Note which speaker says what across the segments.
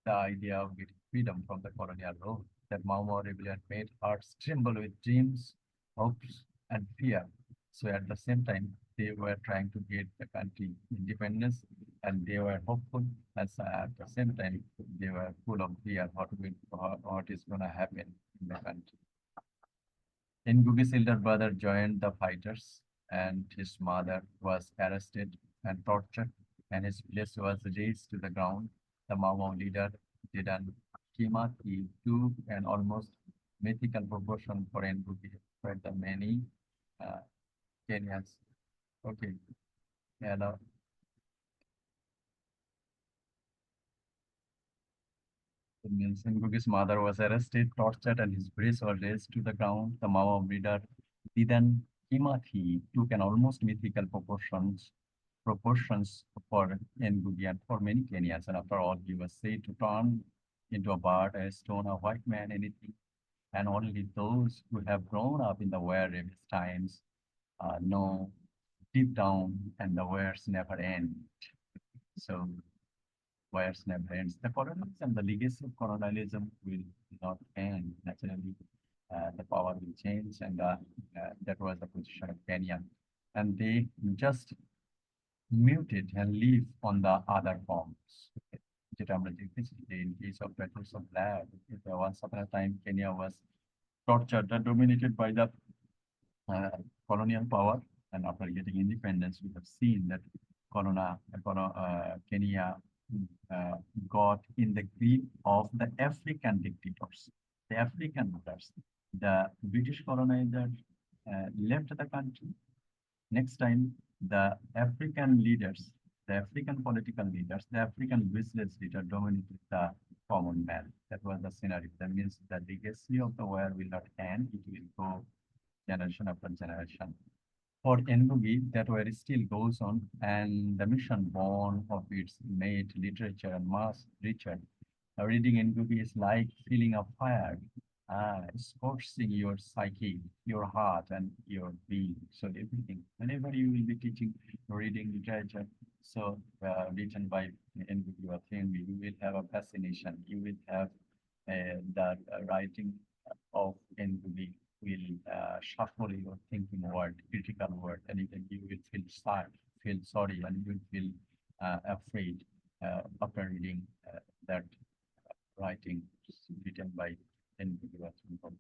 Speaker 1: the idea of getting freedom from the colonial rule. That Mau Mau rebellion made hearts tremble with dreams, hopes, and fear. So at the same time, they were trying to get the country independence, and they were hopeful. As at the same time, they were full of fear what is going to happen in the country. Ngugi's elder brother joined the fighters, and his mother was arrested and tortured, and his village was razed to the ground. The Mau Mau leader, Dedan Kimath, he took an almost mythical proportion for Ngugi, for the many uh, Kenyans. Okay, hello. It means Ngugi's mother was arrested, tortured, and his brace was razed to the ground. The Mau Mau leader, Didan Kimathi, took an almost mythical proportions for Ngugi and for many Kenyans. And after all, he was said to turn into a bird, a stone, a white man, anything. And only those who have grown up in the war rebellious times know deep down, and the wars never end. So wars never ends. The colonialism, the legacy of colonialism will not end. Naturally, the power will change, and that was the position of Kenya. And they just muted and live on the other forms. যেটা আমরা দেখতেছি যে in case of Petals of Blood, once upon a time Kenya was tortured and dominated by the colonial power, and after getting independence, we have seen that Kenya uh, got in the grip of the African dictators, the African rulers. The British colonizer left the country. Next time, the African leaders, the African political leaders, the African business leader dominated the common man. That was the scenario. That means the legacy of the war will not end. It will go generation after generation. For Ngugi, that war still goes on, and the mission born of its made literature and mass richer. Reading Ngugi is like feeling a fire, scorching your psyche, your heart, and your being. So everything. Whenever you will be teaching, reading literature, so written by Ngugi or Thiong'o, you will have a fascination. You will have that writing of Ngugi will shuffle your thinking word, critical word, and even you will feel sad, feel sorry, and you will feel afraid after reading that writing written by Ngugi.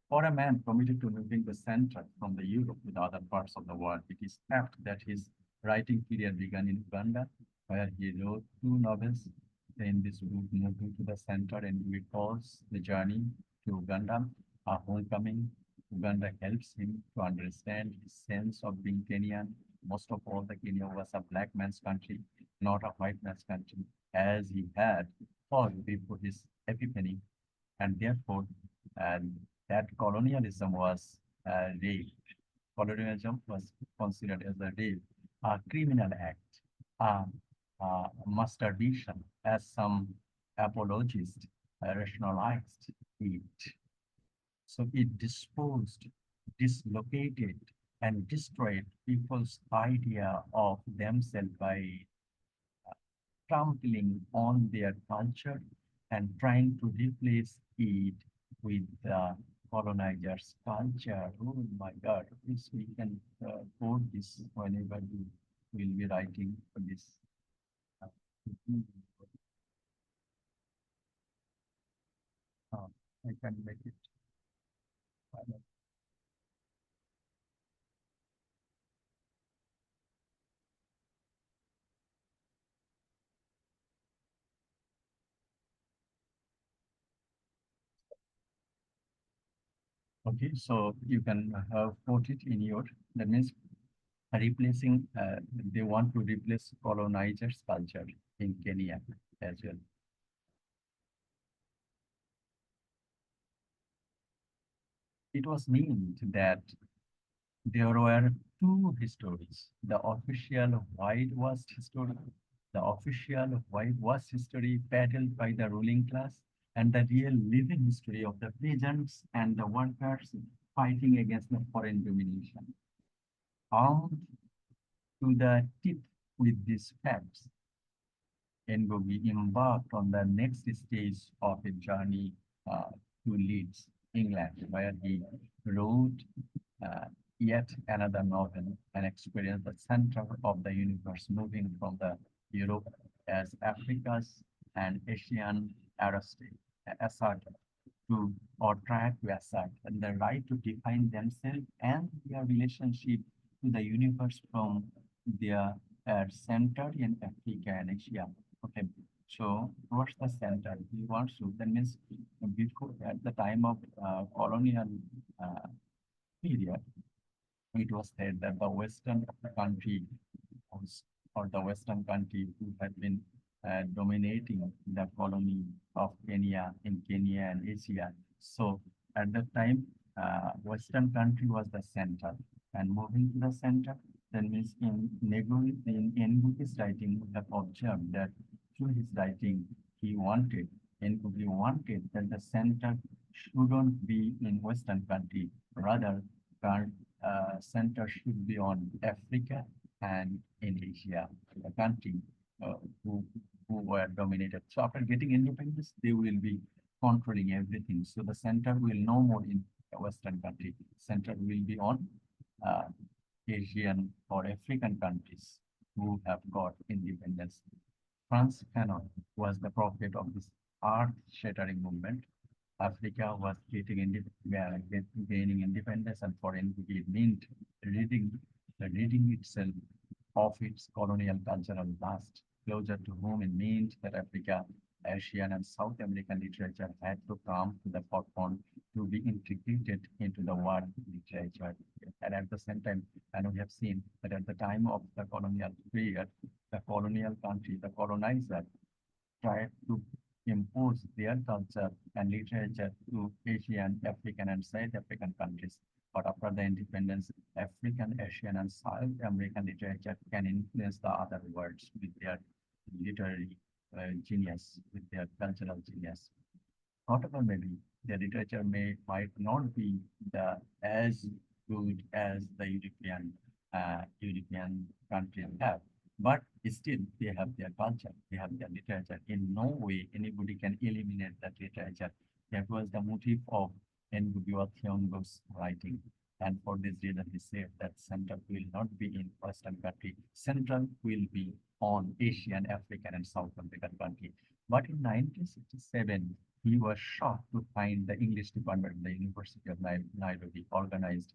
Speaker 1: For a man committed to moving the center from the Europe to the other parts of the world, it is apt that his writing period began in Uganda, where he wrote two novels. In this book, moving to the center, and we calls the journey to Uganda a homecoming. Uganda helps him to understand his sense of being Kenyan. Most of all, the Kenya was a black man's country, not a white man's country, as he had thought before his epiphany, and therefore that colonialism was rape. Colonialism was considered as a rape, a criminal act, a, masturbation, as some apologists rationalized it. So it disposed, dislocated, and destroyed people's idea of themselves by trampling on their culture and trying to replace it with the colonizers' culture. Oh my God, this we can quote this whenever we will be writing this. Uh, I can make it. Okay, so you can quote it in your, that means replacing, they want to replace colonizers' culture in Kenya as well. It was meant that there were two histories, the official whitewashed history, the official whitewashed history peddled by the ruling class, and the real living history of the peasants and the workers fighting against the foreign domination. Armed to the teeth with these facts, Ngugi embarked on the next stage of his journey to Leeds, England, where he wrote uh, yet another novel and experienced the center of the universe, moving from the Europe as Africa's and Asian assert to or try to assert and the right to define themselves and their relationship to the universe from their center in Africa and Asia. Okay, so what's the center? He wants to, that means before at the time of colonial uh, period, it was said that the Western country was, or the Western country who had been dominating the colony of Kenya in Kenya and Asia. So at that time, Western country was the center, and moving to the center, that means in Ngugi's writing, we have observed that through his writing, he wanted, Ngugi wanted that the center shouldn't be in Western country, rather, center should be on Africa and in Asia, the country uh, who, who were dominated. So after getting independence, they will be controlling everything. So the center will no more in the Western country. Center will be on uh, Asian or African countries who have got independence. Franz Fanon was the prophet of this earth-shattering movement. Africa was gaining independence, and for NPT it meant reading itself of its colonial cultural past. Closer to home, it meant that Africa, Asian, and South American literature had to come to the forefront to be integrated into the world literature. And at the same time, and we have seen that at the time of the colonial period, the colonial country, the colonizer, tried to impose their culture and literature to Asian, African, and South African countries. But after the independence, African, Asian, and South American literature can influence the other worlds with their literary genius, with their cultural genius. Whatever may be, the literature might not be the as good as the European countries have, but still they have their culture, they have their literature. In no way anybody can eliminate that literature. That was the motive of Ngugi wa Thiong'o's writing. And for this reason, he said that center will not be in Western country. Central will be on Asian, African, and South American country. But in 1967, he was shocked to find the English department of the University of Nairobi organized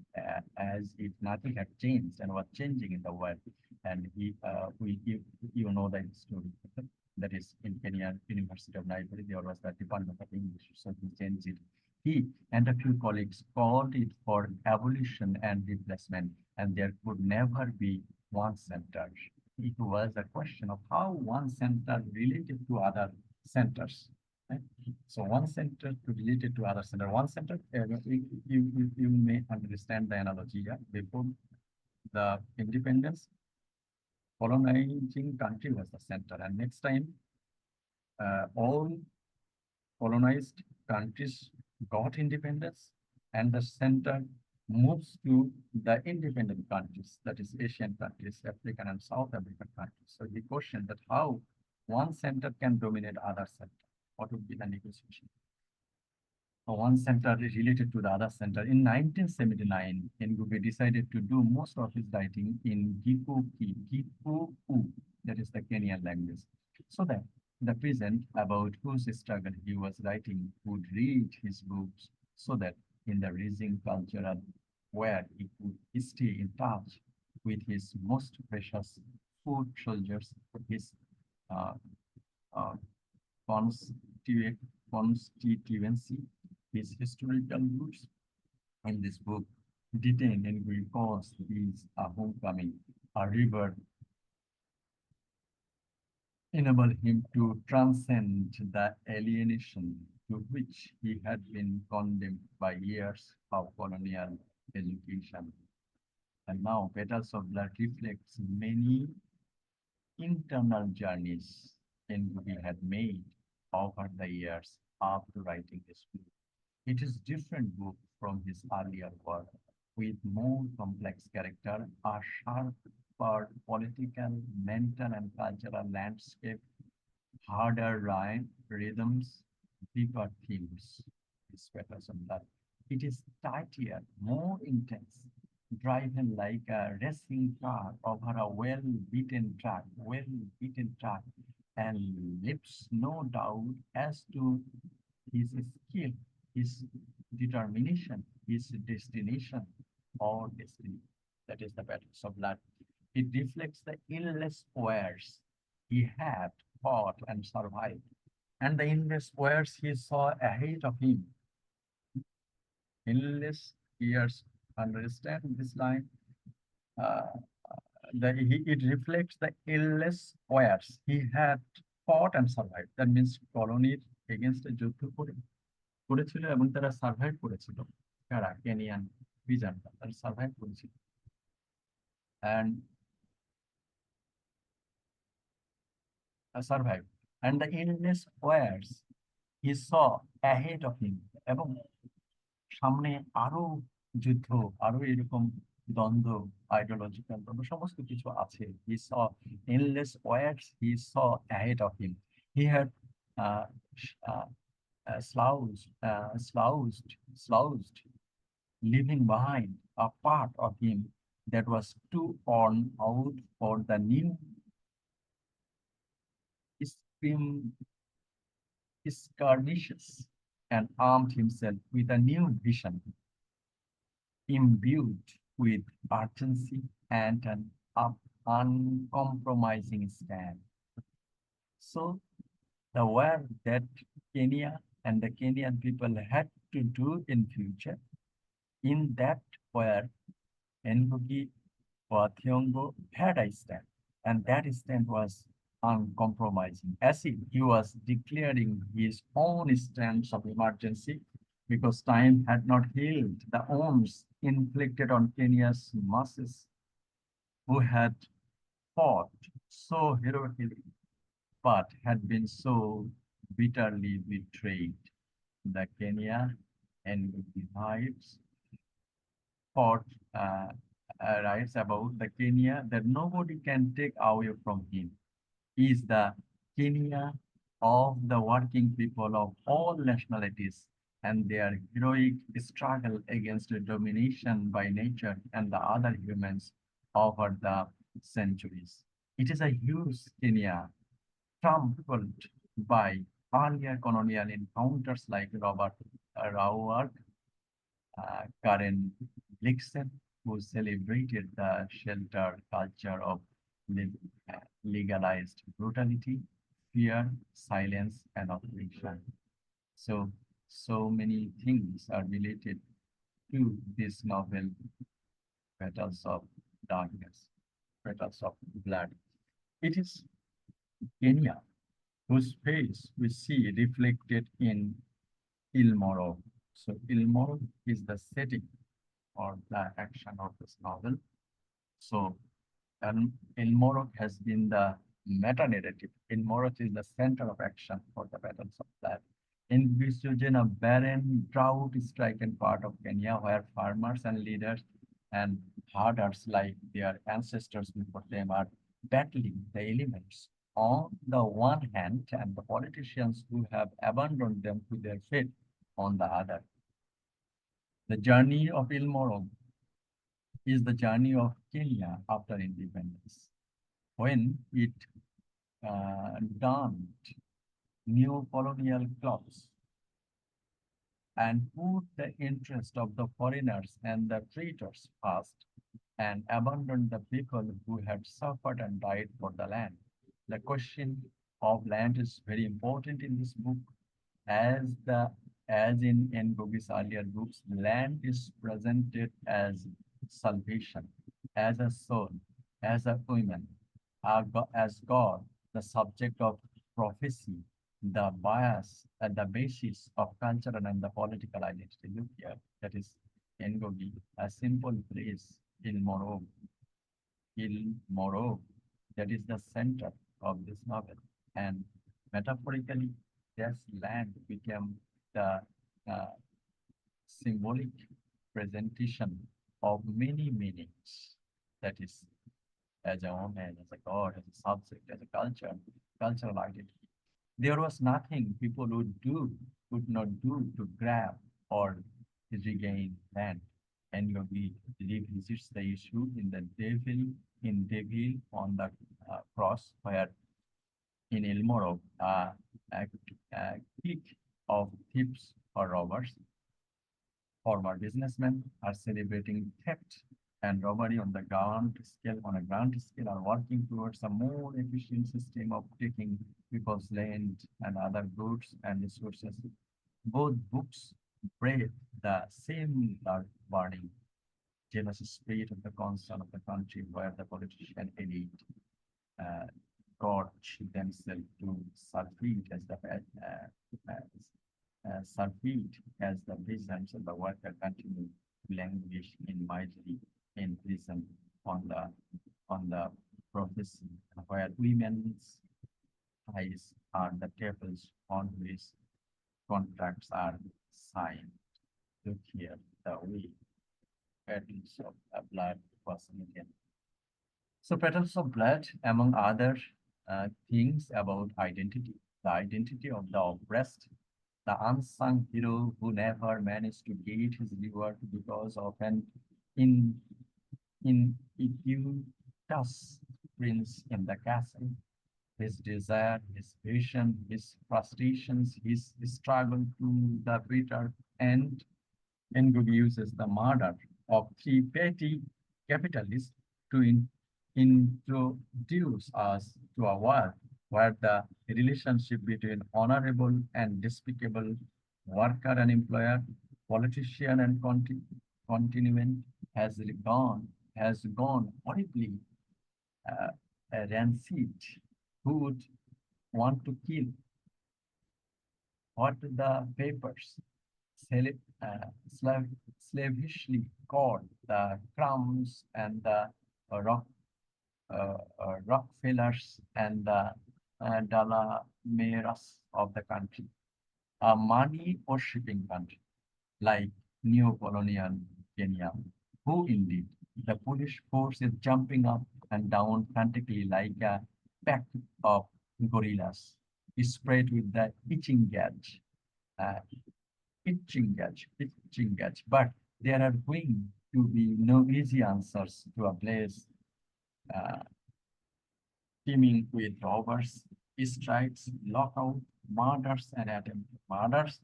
Speaker 1: as if nothing had changed and was changing in the world. And you know the story. That is in Kenya University of Nairobi, there was the Department of English, so he changed it. He and a few colleagues called it for abolition and replacement, and there could never be one center. It was a question of how one center related to other centers. Right? So one center to related to other center. One center, you may understand the analogy. Yeah? Before the independence, colonizing country was the center, and next time, all colonized countries got independence, and the center moves to the independent countries, that is Asian countries, African and South American countries. So he questioned that how one center can dominate other center. What would be the negotiation? One center is related to the other center. In 1979, Ngugi decided to do most of his writing in Gikuyu, that is the Kenyan language, so that the peasant about whose struggle he was writing would read his books, so that in the rising cultural where he could stay in touch with his most precious foot soldiers, his uh, uh, constituency, his historical roots. In this book, detained and recalls his homecoming, a river enable him to transcend the alienation to which he had been condemned by years of colonial education. And now, Petals of Blood reflects many internal journeys Ngugi had made over the years after writing this book. It is different book from his earlier work, with more complex character, a sharper political, mental, and cultural landscape harder rhyme, rhythms, deeper themes. This Petals of Blood. It is tighter, more intense, driven like a racing car over a well-beaten track, and leaves no doubt as to his skill, his determination, his destination or destiny. That is the Petals of Blood. It reflects the endless wars he had fought and survived, and the endless wars he saw ahead of him. Endless years. Understand this line? Uh, it reflects the endless wars he had fought and survived. That means colonies against a যুদ্ধ করেছিল এবং তারা survive করেছিল। কারা? Kenyan বিজানরা তারা survive করেছিল। And survive. And the endless wars he saw ahead of him. এবং সামনে আরো যুদ্ধ, আরো এরকম দ্বন্দ্ব, আইডিওলজিক্যাল দ্বন্দ্ব সমস্ত কিছু আছে। He saw endless wars he saw ahead of him. He had uh, uh, slouched, leaving behind a part of him that was too worn out for the new scream skirmishes, and armed himself with a new vision, imbued with urgency and an uncompromising stand. So the work that Kenya and the Kenyan people had to do in future, in that where Ngugi or Thiong'o had a stand, and that stand was uncompromising, as if he was declaring his own stance of emergency because time had not healed the wounds inflicted on Kenya's masses who had fought so heroically but had been so bitterly betrayed. The Kenya and Hivites fought writes about the Kenya that nobody can take away from him. He is the Kenya of the working people of all nationalities and their heroic struggle against domination by nature and the other humans over the centuries. It is a huge Kenya trampled by earlier colonial encounters like Robert Rauer, Karen Blixen, who celebrated the sheltered culture of legalized brutality, fear, silence, and oppression. So many things are related to this novel, Petals of Darkness, Petals of Blood. It is Kenya whose face we see reflected in Ilmoro. So Ilmoro is the setting or the action of this novel. So Ilmoro has been the meta-narrative. Ilmoro is the center of action for the Petals of Blood. In Vishujan, a barren, drought-stricken part of Kenya where farmers and leaders and herders like their ancestors before them are battling the elements on the one hand and the politicians who have abandoned them to their fate on the other. The journey of Ilmoro is the journey of Kenya after independence, when it donned new colonial clothes and put the interest of the foreigners and the traders first and abandoned the people who had suffered and died for the land. The question of land is very important in this book, as in Ngugi's earlier books. Land is presented as salvation, as a soul, as a woman, as God, the subject of prophecy, the bias and the basis of cultural and the political identity. Look here, that is Ngugi, a simple place in Moro. Moro, that is the center of this novel. And metaphorically, this land became the uh, symbolic presentation of many meanings. That is, as a woman, as a god, as a subject, as a culture, cultural identity. There was nothing people would not do to grab or regain land. And Yogi revisits the issue in Devil on the cross, where in Ilmorov, a, a clique of thieves or robbers, former businessmen, are celebrating theft and robbery on a grand scale, are working towards a more efficient system of taking people's land and other goods and resources. Both books breathe the same blood burning, jealous spirit of the concern of the country, where the politician elite uh, gorge themselves to surfeit as the peasants and the worker continue to languish in misery in prison on the profession, where women's eyes are the tables on which contracts are signed. Look here, the way Petals of Blood was written. So Petals of Blood, among other things about identity, the identity of the oppressed, the unsung hero who never managed to get his reward because of an in ineptituous prince in the castle. His desire, his vision, his frustrations, his struggle to the bitter end. Ngugi uses the murder of three petty capitalists to introduce us to a world where the relationship between honorable and despicable worker and employer, politician and continuant has gone horribly uh, rancid. Who would want to kill what the papers sel- slavishly called the crumbs and the Rockefellers and the Dalameras of the country, a money worshipping country like neo-colonial Kenya, who indeed the police force is jumping up and down frantically like a pack of gorillas, spread with the uh, itching gauge. But there are going to be no easy answers to a place uh, teeming with robbers, strikes, lockout, murders and attempted murders,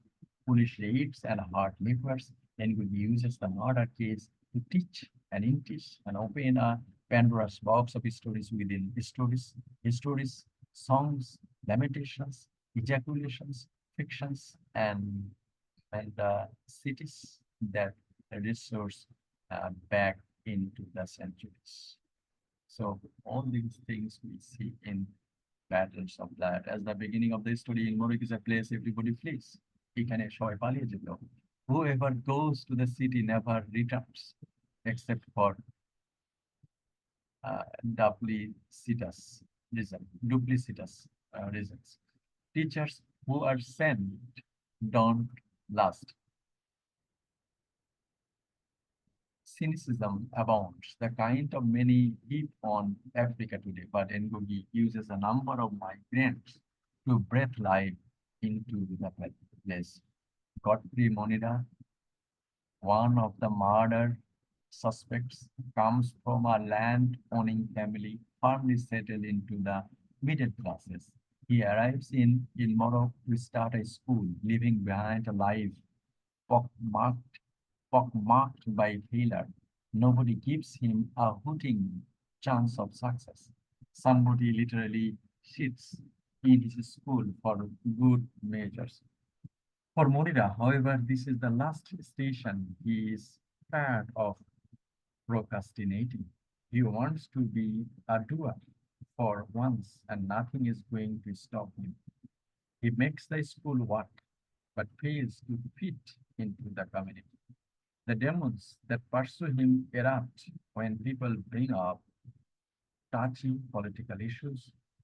Speaker 1: police raids and hard liquors, and will uses the murder case to teach and teach and open a Pandora's box of stories within stories, songs, lamentations, ejaculations, fictions, and cities that resource back into the centuries. So all these things we see in Petals of Blood. As the beginning of the story, Ilmorik is a place everybody flees. এখানে সবাই পালিয়ে যেত. Whoever goes to the city never returns, except for duplicitous reasons. Teachers who are sent don't last. Cynicism abounds, the kind of many heap on Africa today, but Ngugi uses a number of migrants to breathe life into the place. Godfrey Monida, one of the murder suspects, comes from a land-owning family firmly settled into the middle classes. He arrives in Ilmorok to start a school, leaving behind a life pockmarked, pockmarked by failure. Nobody gives him a hooting chance of success. Somebody literally sits in his school for good measures. For Morida, however, this is the last station. He is tired of procrastinating. He wants to be a doer for once, and nothing is going to stop him. He makes the school work, but fails to fit into the community. The demons that pursue him erupt when people bring up touchy political issues.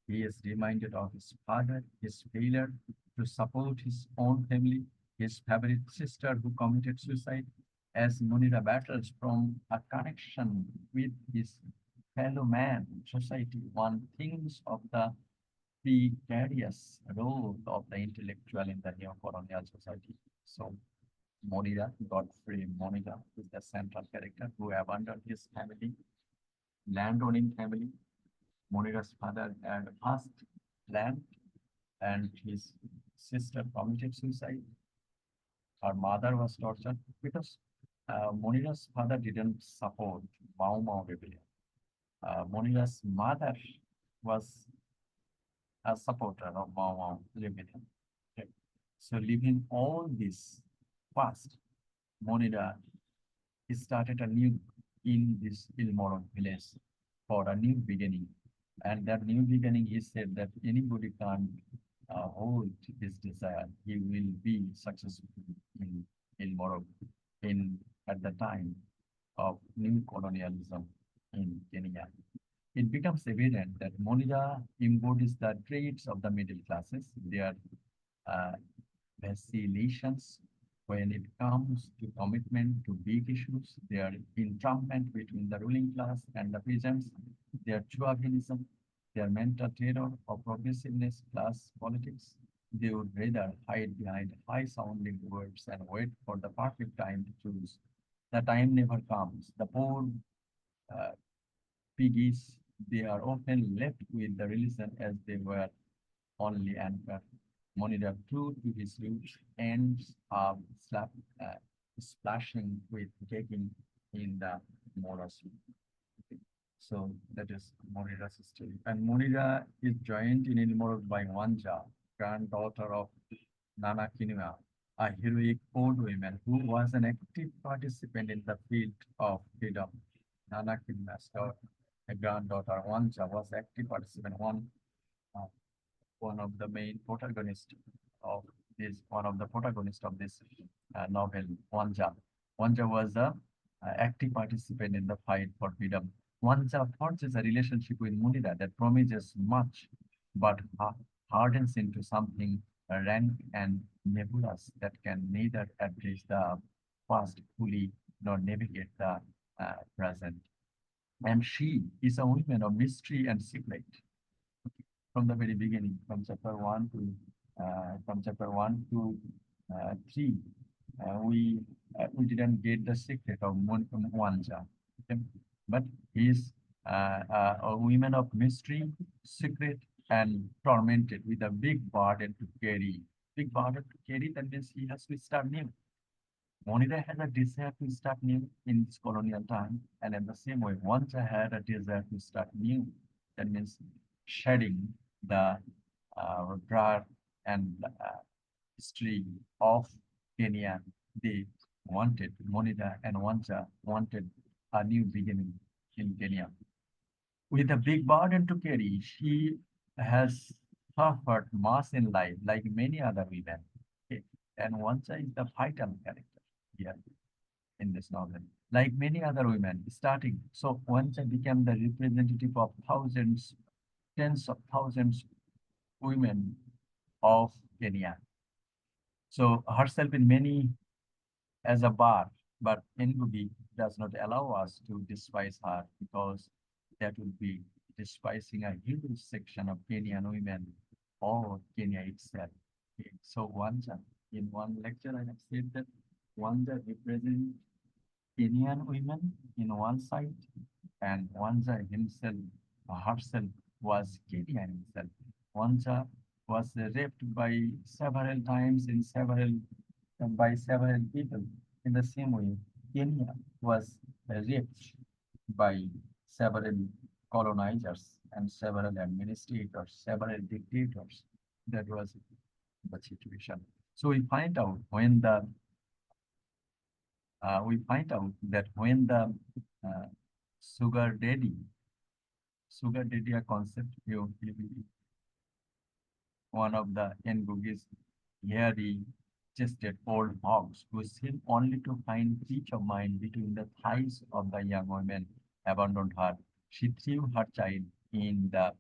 Speaker 1: He is reminded of his father, his failure to support his own family, his favorite sister who committed suicide. As Munira battles from a connection with his fellow man, society, one thinks of the precarious role of the intellectual in the neo-colonial society. So Monida, Godfrey Monida, is the central character who abandoned his family, landowning family. Monida's father had vast land and his sister committed suicide. Her mother was tortured because Monida's father didn't support Mau Mau rebellion. Monida's mother was a supporter of Mau Mau rebellion. Okay. So leaving all this past, Monida started anew in this Ilmoron village for a new beginning. And that new beginning, he said that anybody can't hold his desire. He will be successful in Ilmoron in at the time of new colonialism in Kenya. It becomes evident that Monida embodies the traits of the middle classes, their uh, vacillations when it comes to commitment to big issues, their entrapment between the ruling class and the peasants, their chauvinism, their mental terror of progressiveness plus politics. They would rather hide behind high-sounding words and wait for the perfect time to choose. The time never comes. The poor uh, piggies, they are often left with the religion as they were only anchor. Monida, true to his roots, ends up splashing with taking in the Mora's. So that is Monida's story. And Monida is joined in Ilmorog by Wanja, granddaughter of Nana Kinua, a heroic old woman who was an active participant in the field of freedom. Nana Kinua's daughter, a granddaughter Wanja was active participant, uh, one of the main protagonists of one of the protagonists of this novel, Wanja. Wanja was a active participant in the fight for freedom. Wanja forges a relationship with Munira that promises much, but hardens into something rank and nebulous that can neither address the past fully nor navigate the present. And she is a woman of mystery and secret from the very beginning, from chapter one to 3. We didn't get the secret of Mwanja, okay? But he's a woman of mystery, secret, and tormented with a big burden to carry. Big burden to carry, that means he has to start new. Monida had a desire to start new in this colonial time, and in the same way, Wanja had a desire to start new. That means shedding the dark and history of Kenya. They wanted, Monida and Wanja wanted a new beginning in Kenya. With a big burden to carry, she has suffered mass in life like many other women. Okay. And Wanja is the vital character here in this novel. Like many other women, starting, so Wanja became the representative of thousands, tens of thousands women of Kenya. So herself in many as a bar, but Ngugi does not allow us to despise her because that would be despising a huge section of Kenyan women or Kenya itself. Okay. So Wanja, in one lecture I have said that Wanja represents Kenyan women in one side and Wanja himself, herself was Kenyan himself. Wanja was raped by several times in by several people. In the same way, Kenya was raped by several colonizers and several administrators, several dictators. That was the situation. So we find out that when the uh, sugar daddy, a concept, one of the Ngugi's hairy chested old hogs who seemed only to find peace of mind between the thighs of the young woman abandoned her. She threw her child in the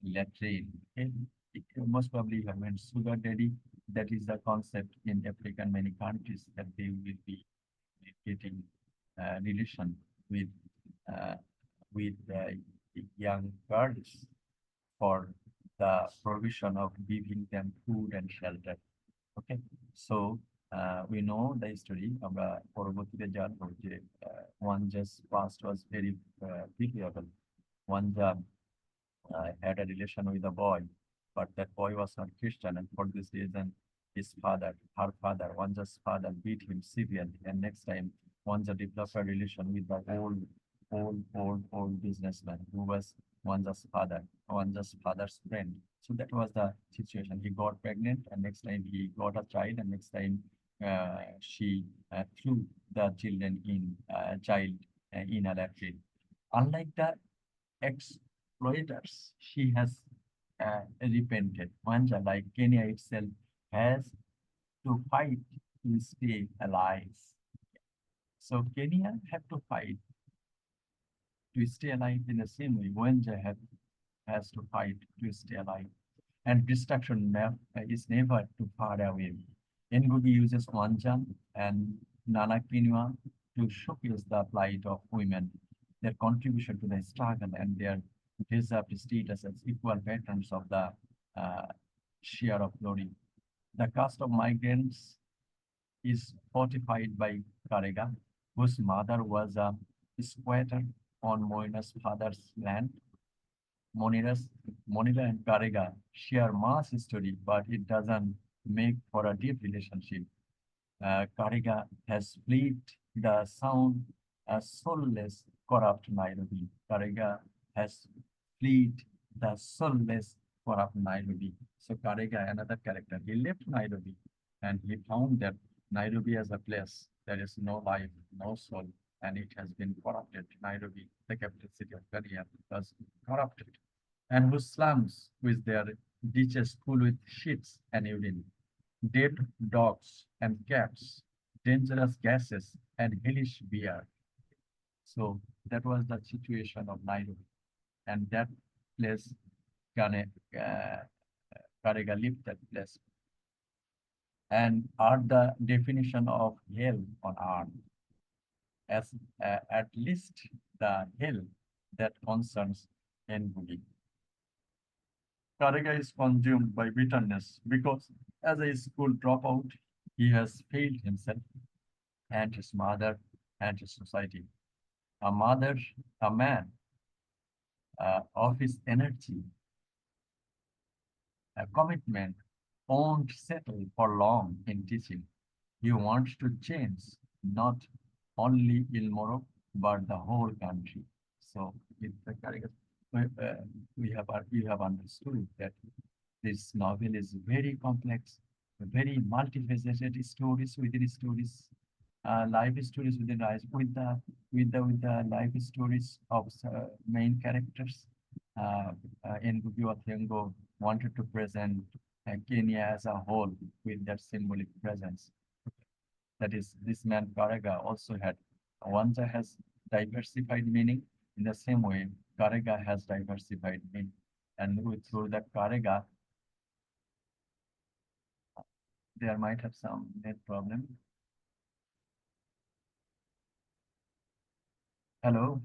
Speaker 1: latrine. And it most probably have meant sugar daddy. That is the concept in African many countries that they will be getting relation with uh, young girls for the provision of giving them food and shelter. Okay, so we know the story. আমরা পরবর্তীতে জানবো যে Wanja's past was very pitiable. Wanja had a relation with a boy, but that boy was not Christian, and for this reason, her father, Wanja's father, beat him severely. And next time, Wanja developed a relation with the old businessman who was Wanja's father's friend. So that was the situation. He got pregnant, and next time he got a child, and next time she threw the child in a latrine. Unlike the exploiters, she has repented. Wanja, like Kenya itself, has to fight to stay alive. So Kenya had to fight to stay alive in the same way Wanja has to fight to stay alive. And destruction is never too far away. Ngugi uses Wanjan and Nana Quinoa to showcase the plight of women, their contribution to the struggle, and their deserved status as equal patrons of the share of glory. The caste of migrants is fortified by Karega, whose mother was a squatter on Moina's father's land. Monira and Karega share mass history, but it doesn't make for a deep relationship. Karega has split the sound soulless, corrupt Nairobi. Karega has split the soulless, corrupt Nairobi. So Karega, another character, he left Nairobi and he found that Nairobi as a place, there is no life, no soul, and it has been corrupted. Nairobi, the capital city of Kenya, was corrupted. And whose slums, with their ditches full with shits and urine, dead dogs and cats, dangerous gases, and hellish beer. So that was the situation of Nairobi. And that place, Karega lived that place. And are the definition of hell on earth, as at least the hell that concerns Ngugi. Karega is consumed by bitterness because as a school dropout, he has failed himself and his mother and his society. A man of his energy, a commitment won't settle for long in teaching. He wants to change not only Ilmoro, but the whole country. So it's the Karega. We have understood that this novel is very complex, very multifaceted stories within stories, life stories within life, with the life stories of main characters. Ngugi wa Thiong'o wanted to present Kenya as a whole with their symbolic presence. That is, this man Karega also had. Wanja has diversified meaning. In the same way, Karega has diversified meaning. And through that Karega, there might have some net problem. Hello.